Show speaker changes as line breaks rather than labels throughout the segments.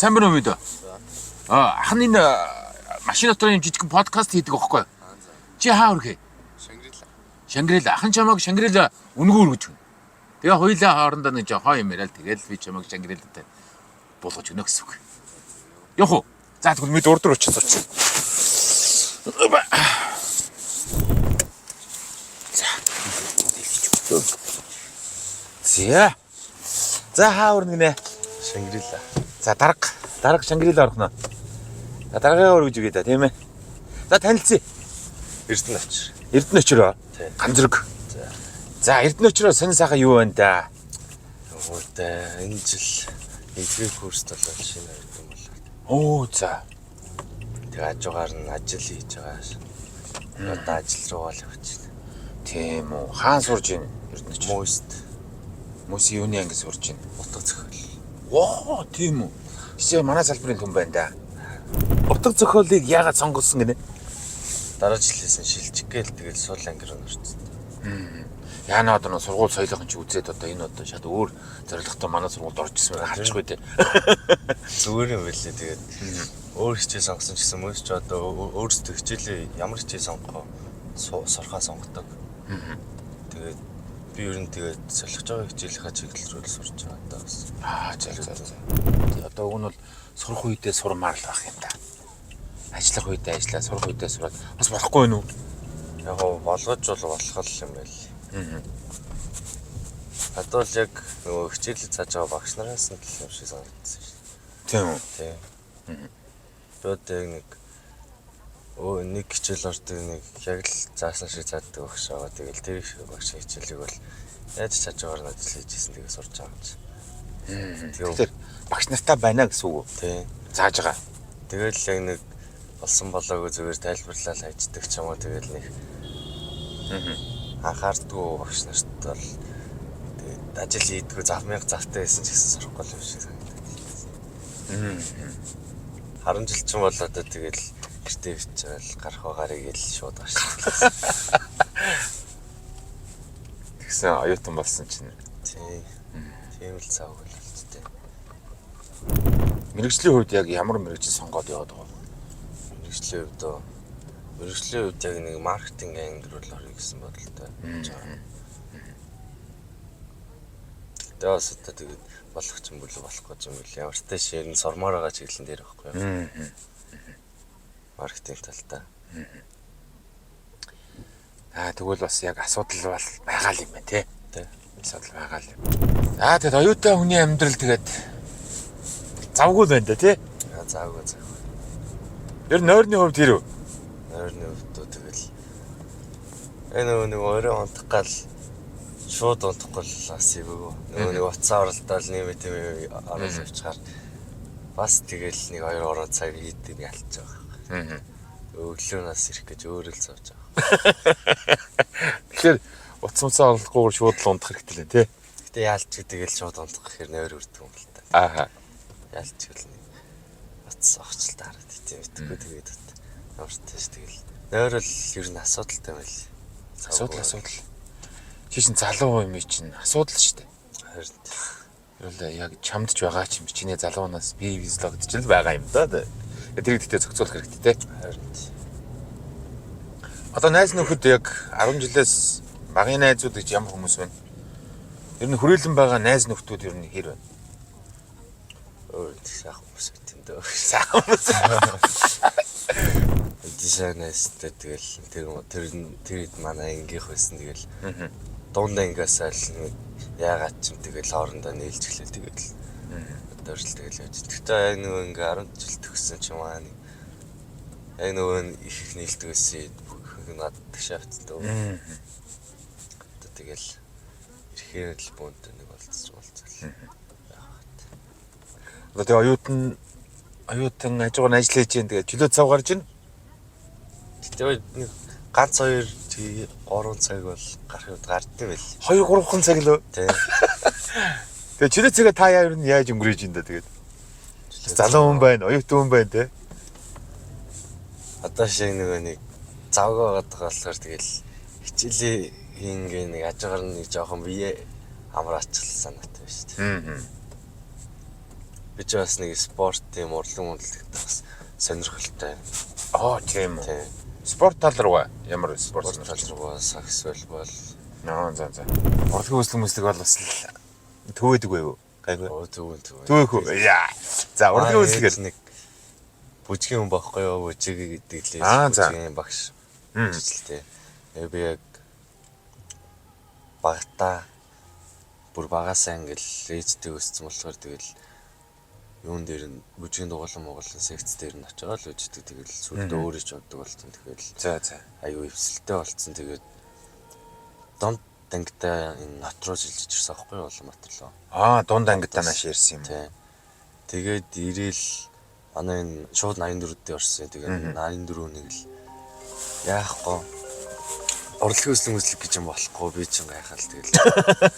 сайн байна уу мэдээ? Ахны машин дотор юм жижиг подкаст хийдэг байхгүй юу? Чи хаа өрхөө? Шангрила. Ахын чамайг Шангрила үнгүүр гэж. Тэгээ хоёлаа хоорондоо нэг жоо юм яриад тэгэл би чамайг Шангрилатай болгож өгнө гэсэн үг. Явах уу? За тэгвэл мэд урд очиж сууч. За хаа өрнө
Шангрила.
За дарга Шангрила орохно. За дараагаа өргөж өгье да тийм ээ. За танилцъя.
Эрдэнэч.
Эрдэнэчрөө. Ганзраг. За Эрдэнэчрөө сонь сайхан юу байна да?
Өөдөө энэ жил нэгдүгээр курст болоод шинэ ирсэн болоо.
Оо за.
Тэгээ хажуугаар нь ажил хийж байгаа. Одоо ажил руу явж байна.
Тийм үү. Хаан сурж байна Эрдэнэч. Мөс юуны анги сурж байна.
Утга зохиол.
Воо тийм үү. Эсвэл манай салбарын хүн байна да. Утга зохиолыг яагаад сонгосон гинэ?
Дараа жилээс шилжих гээл тэгэл суул анги руу нөрцсөн.
Яна одоо сургууль соёлын чи үзээд одоо энэ одоо шат өөр зорилготой манай сургуульд орж ирсэн байгаа харчихгүй дээ.
Зүгээр юм байлээ тэгээд өөр хичээл сонгосон ч гэсэн мөс ч одоо өөрсдөө хичээлээ ямар хичээл сонгохоо сурхаа сонгодог. Тэгээд би ер нь тэгээд солих байгаа хичээлийнхаа чиглэл рүү сурч байгаа даа бас.
За. Одоо уг нь бол сурах үедээ сурмаар л байх юм да. Ажиллах үедээ ажиллаа, сурах үедээ сураад бас болохгүй нү?
Яг болгож болох юм байл. Одоо л яг нөгөө хичээлээ зааж байгаа багш нараас нь л юм шиг санагдсан шүү.
Тийм үү?
Тийм. Одоо нэг хичээл ордог нэг яг л заасан шиг зааддаг багш байгаа. Тэгэл тэр их багш хичээлийг бол яаж зааж байгаагаар нь ажил хийжсэн тэгээ сурч байгаа юм чи.
Тэгэхээр багш нартай байна гэсэн үг үү?
Тийм.
Зааж байгаа.
Тэгэл яг нэг болсон болоогүй зүгээр тайлбарлал хайждаг ч юм уу тэгэл нэг анхаардгүй багш нарт бол тэгээд ажил хийдгүү завмыг завтай байсан ч гэсэн сурахгүй юм шиг санагдав. 10 жил ч юм бол одоо тэгэл гэртээ бичээл гарах байгаарыг л шууд гарч.
Тэгсэн оюутан болсон чинь.
Тийм л цааг болчихтой.
Мэргэжлийн хувьд яг ямар мэргэжил сонгоод яваад байгаа вэ?
Мэргэжлийн хувьд яг нэг маркетинг анги руу орё гэсэн бодолтой. Тэгээд бас одоо тэгээд болох ч юм болов болохгүй ч юм бэл ямар ч тааш ер нь сормоор байгаа чиглэлэн дээр байхгүй юу? Маркетинг талтай.
Тэгвэл бас яг асуудал бол байгаа л юм байна тий. Асуудал байгаа л юм. Тэгээд оюутан хүний амьдрал тэгээд завгүй л байна да тий.
Завгүй.
Ер нь нойрны хувьд хэрв?
Нойрны хувьд тэгэл энэ нэг өөрөө унтах гал шууд унтахгүй л бас ивээгөө. Нэг утсаа оролдоод нэмэт юм оруулж авчихаар бас тэгэл нэг 2-3 цаг хийдэг ялж байгаа. Өглөөнөөс ирэх гэж өөрөө л зовж байгаа.
Тэгэхээр утсаа оруулахгүйгээр шууд л унтах хэрэгтэй л тий.
Гэтэ яалч тэгэл шууд унтах гэхээр нойр үрдэг юм л та. Яалч гэл нэг утас огчлалт хараад тийм мэдгүй тэгээд ямар ч тийш тэгэл нойр л ер нь асуудалтай байл.
Асуудал. Чи чинь залуу юм чинь асуудал шүү дээ.
Харин
Ерөөлөө яг чамд ч байгаа ч юм чиний залуунаас би визлогдож л байгаа юм да. Тэр ихтэй зохицуулах хэрэгтэй те.
харин
Одоо найз нөхөд яг 10 жилээс багын найзууд гэж ямар хүмүүс байна? Ер нь хүрээлэн байгаа найз нөхдүүд ер нь хэр байна?
өөр сайхан хүмүүс тийм дээ.
Сайхан хүмүүс.
Дизайнертэй тэгэл тэр манай ангийнх байсан тэгэл дундаа ингээс аль яагаад ч юм тэгэл хоорондоо нийлж эхлэв тэгэл өдөржил тэгэл явж. Тэгтээ яг нөгөө ингээ 10 жил төгссөн ч юм аа нэг яг нөгөө их нийлдэгсэн надад шафттай. Тэгэл ирэхээр л буунд нэг болцсон.
Одоо оюутан ажгаар ажиллаж чинь тэгээ чөлөө цав гарч ийн.
Тэгээ нэг ганц 2-3 цаг бол гарахд гарддаг байл.
2-3 цаг л.
Тийм.
Тэгээ чөлөө цагаа та яа ер нь яаж өнгөрөөж ин да тэгээд. Залуу хүн байна, оюутан хүн байна те.
Одоо шиг нэг завгаа гадаг болохоор тэгэл хичээлээ ингээ нэг ажгаар нэг жоохон бие амраачлсан санаатай байна шүү дээ. Би ч бас нэг спорт тийм урлан үнэлэхдээ бас сонирхолтой.
Тийм үү.
Тийм.
Спорт тал руу ямар спорт
Спорт тал руу сакс бол
за. Урлагийн үзлэг мүслэг бол бас төвөөдөг байв. Гайгүй. Төвөөх үү. Яа. За урлагийн үзлэг
нэг бүжгийн хүн байхгүй юу? Бүжиг гэдэг лээ. Бүжгийн багш. Жижигтэй. Би яг багтаа бүр багасаа ингээл ээжтэй өссөн болохоор тэгэл юун дээр нь бүжгийн дугуулсан секц дээр нь очиод л үждэг. Тэгэл сүлдө өөрөө ч боддог болсон. Тэгэл
за
аюу өвсөлттэй болцсон. Тэгээд донд ангидаа энэ нот руу шилжиж ирсэн аахгүй юу Улаанбаатар руу.
Дунд ангидаа нааш ирсэн юм.
Тийм. Тэгээд ирээл манай энэ шууд 84 дээр орсон. Тэгээд 84 нэг л яахгүй урлагийн үзлэг гэж юм болохгүй би чинь гайхал тэгэл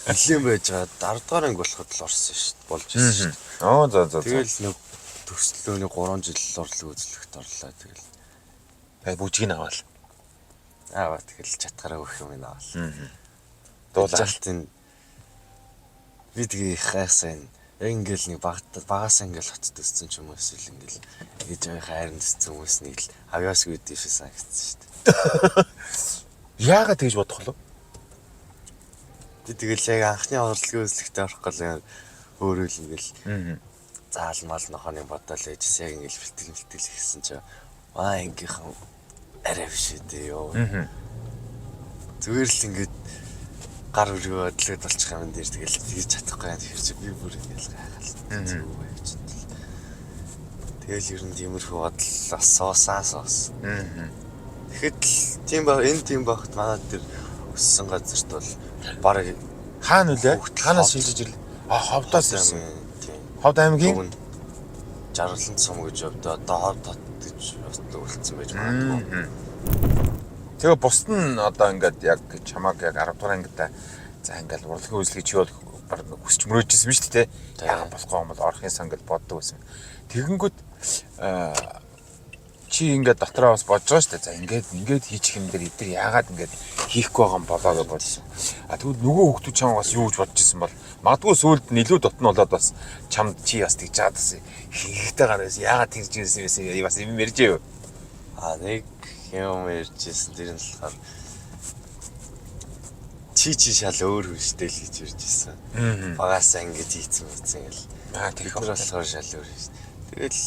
нэлийн байж байгаа 10 дугаар анги болоход л орсон шүү дээ болж ирсэн шүү дээ.
За.
Тэгэл нэг төслөөний 3 жил урлагийн үзлэгт орлоо тэгэл.
Бүжгийг аваад.
Тэгэл чатгараа өгөх юм аваад.
Дуулалтын
би тэгээ хайсан ингээл нэг багаас ингээл хот төссөн ч юм уу эсвэл ингээл гэж хайранд төссөн хүмүүс нэг л авьяас үүдээ шиг санагдсан шүү дээ.
Яагаад тэгж бодох вэ?
Би тэгэл яг анхны урлагийн үзлэгтээ орох гол өөрөө л ингээл заалмал нохооны бодол ээжс яг ингээл бэлтгэл хийсэн чи ангийнхан арай биш үү ёо. Зүгээр л ингээд гар өргөө бодлоод болчих юм дээр тэгэл хийж чадахгүй юм тэгэхээр чи би бүр ингээл гайхал. Тэгэл ер нь тиймэрхүү бодол соос. Тэгэхэд л тийм баг энэ тийм багт манай дээр өссөн газарт бол баг
хаана үлээ? Хаанаас шилжиж ирлээ? Ховдоос ирсэн. Ховд аймгийн
Жарлан цум гэж өвдөө одоо ховд гэж үлдсэн байж магадгүй.
Тэгээ бусд нь одоо ингээд яг чамаг яг 10 дугаар ангидаа за ингээд урлагийн үзлэгийг чи бол хүсч мөрөөжсэн биз дээ. Яг болохгүй юм бол орохын сан гэж боддог байсан. Тэгэнгүүт чи ингээд дотроо бас бодож байгаа шүү дээ. За ингээд хийчих юм дээр эдгээр яагаад ингээд хийхгүй байгаа юм болоо гэж бодсон. Тэгвэл нөгөө хүмүүс чам бас юу гэж бодож исэн бол магадгүй сүулт нь илүү дотн болоод бас чамд чи бас тэгж чаад бас хийхтэй гараас яагаад тэгж ирсэн юм бас юм ярьжээ юу?
Нэг юм ярьжсэн тэр нь болохоор чи шал өөр хүчтэй л гэж ярьжсэн. Багасаа ингэж хийцэн гэл. Тэр болохоор шал өөр шүү. Тэгэл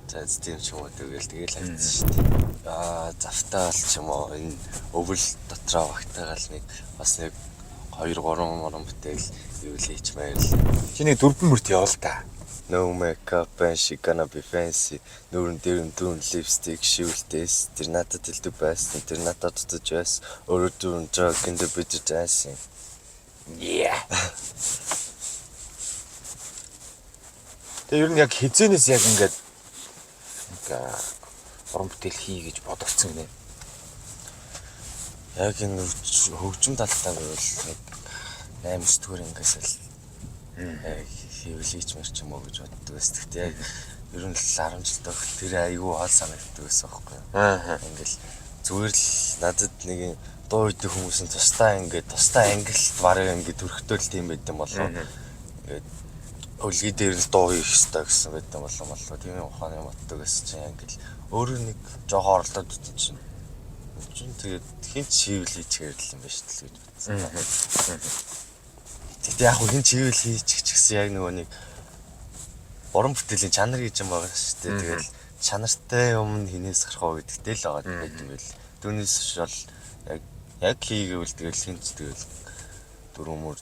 за тийм ч юм уу тэгэл хайцсан шүү дээ. Завтаа бол ч юм уу энэ өвөл дотроо багтаагаал нэг бас нэг 2-3 бүтээл ивлээч баярлаа.
Чи нэг 4 мөрт явал та.
No makeup and she gonna be fancy. Нүүрэн дээр нь дүүн липстик шивэлтэс. Тэр надад хэлдэг байсан. Тэр надад тутаж байсан. Өөрөө дүүн жог in the bitter dancing.
Yeah. Тэр ер нь яг хизэнээс яг ингээд уран бүтээл хий гэж бодогцсон гинэ.
Яг энэ хөгжим талтай байвал 8 төгөр ингээс л хийвлийч мэрч юм уу гэж боддог байсан. Гэхдээ яг ер нь л 10 жил тох тэр айгүй хол санагддаг байсан байхгүй юу. Ингээл зүгээр л надад нэг дуу үйдэг хүмүүс нь тустай ангилт барыг ингээд төрхтөөл тийм байт юм болов. Ингээд хөлгий дээр л дуу хийх хэрэгтэй гэсэн байт юм болов. Тийм ухааны боддог байсан чинь ингээл өөрөө нэг жоохон оролдоод үзсэн чинь. Тэгээд хинч хийвлийч гэрэл юм байна шүү дээ гэж бодсон. Тэгтээ яг хин чивэл хийчих гэсэн яг нөгөө нэг уран бүтээлийн чанар гэж юм байгаа шүү дээ. Тэгэл чанартай юм хинээс гарах уу гэдэгтэй л байгаа байт юм бэл. Түүнээс бол яг хийгээвэл тэгэл хинч тэгэл дөрөмөр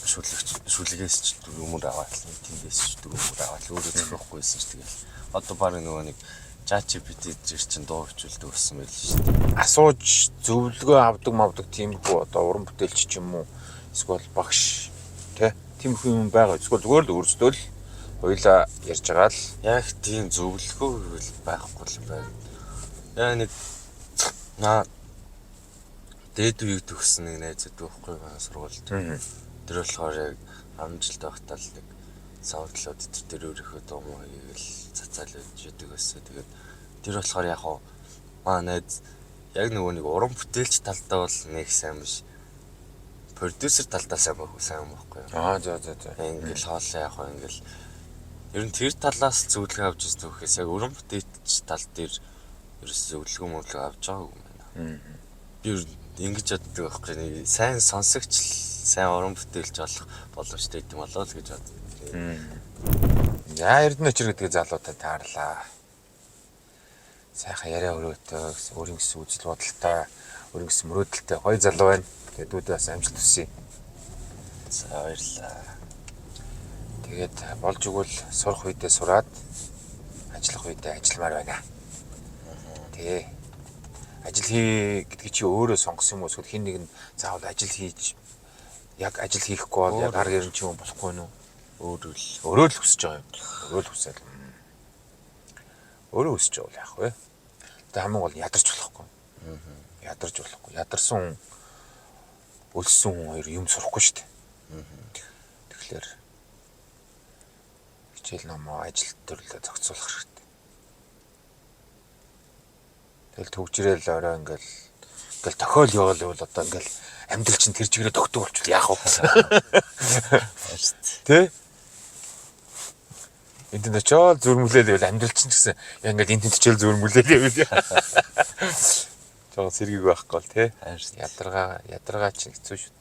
шүлгээс ч дөрөмөр аваад тэндээс ч дөрөмөр аваад өөрөө зохиохгүйсэн ч тэгэл одоо баг нөгөө нэг ChatGPT дээр чинь дуу хичүүлдэг болсон байл шүү дээ.
Асууж зөвлөгөө авдаг тиймгүй одоо уран бүтээлч ч юм уу эсвэл багш тиймэрхүү юм байгаа. Эсвэл зүгээр л өөрсдөө л хоёлаа ярьж байгаа л
яг тийм зөвлөгөө байхгүй юм байна. Яа нэг дээд үеиг төгссөн нэг найзад байхгүй байгаа сургуульд. Тэр болохоор яг 10 жил байхдаа л нэг саудлууд тэр өөрийнхөө дуу муу хийгээл цацаал өгдөг байсан. Тэгээд тэр болохоор яг найз яг нөгөө нэг уран бүтээлч талдаа бол нэг сайн биш. Продюсер талдаа сайн байхгүй юу?
За.
Ингээл хоолой яг ингээл Ер нь тэр талаас зөвлөгөө авч ирсэн гэхээс яг уран бүтээлч тал дээр ерөөсөө зөвлөгөө авч байгаагүй юм байна. Би ер нь ингэж боддог байхгүй. Сайн сонсогч сайн уран бүтээлч болох боломжтой гэдэг юм болоо л гэж боддог.
За Эрдэнэ өчр гэдэг залуутай таарлаа. Сайхан яриа өрөөтэй, өөрийн гэсэн үзэл бодолтой, өөрийн гэсэн мөрөөдөлтэй гоё залуу байна. Тэгээд үүдээ бас амжилт хүсье.
За баярлалаа.
Тэгээд болж игэл сурах үедээ сураад ажиллах үедээ ажилламаар байна. Тэ. Ажил хий гэдэг чи өөрөө сонгосон юм уу? Эсвэл хин нэг нь заавал ажил хийж яг ажил хийхгүй бол яг арга ирэн ч юм болохгүй нь өөрөө л хүсэж байгаа юм. Өөрөө л хүсэл. Өөрөө хүсэж байгаа яах вэ? Тэ хамгийн гол ядарч болохгүй. Ядарч болохгүй. Ядарсан өлссөн хүн хоёр юм сурахгүй шүү дээ. Тэгэхээр хичээл номоо ажил төрлөө зохицуулах хэрэгтэй. Тэгэл төгжрэл орой ингээл тохиол явал одоо ингээл амьдрал чинь тэр чигээрээ тогтдог болчихвол яах вэ? Тэ? Энд нь очоод зүрмүлээд байвал амьдрал чинь гэсэн ингээл энд очоод зүрмүлээд байвал жоо сэргийг байхгүй бол тэ? Ядаргаа чинь хэцүү шүү.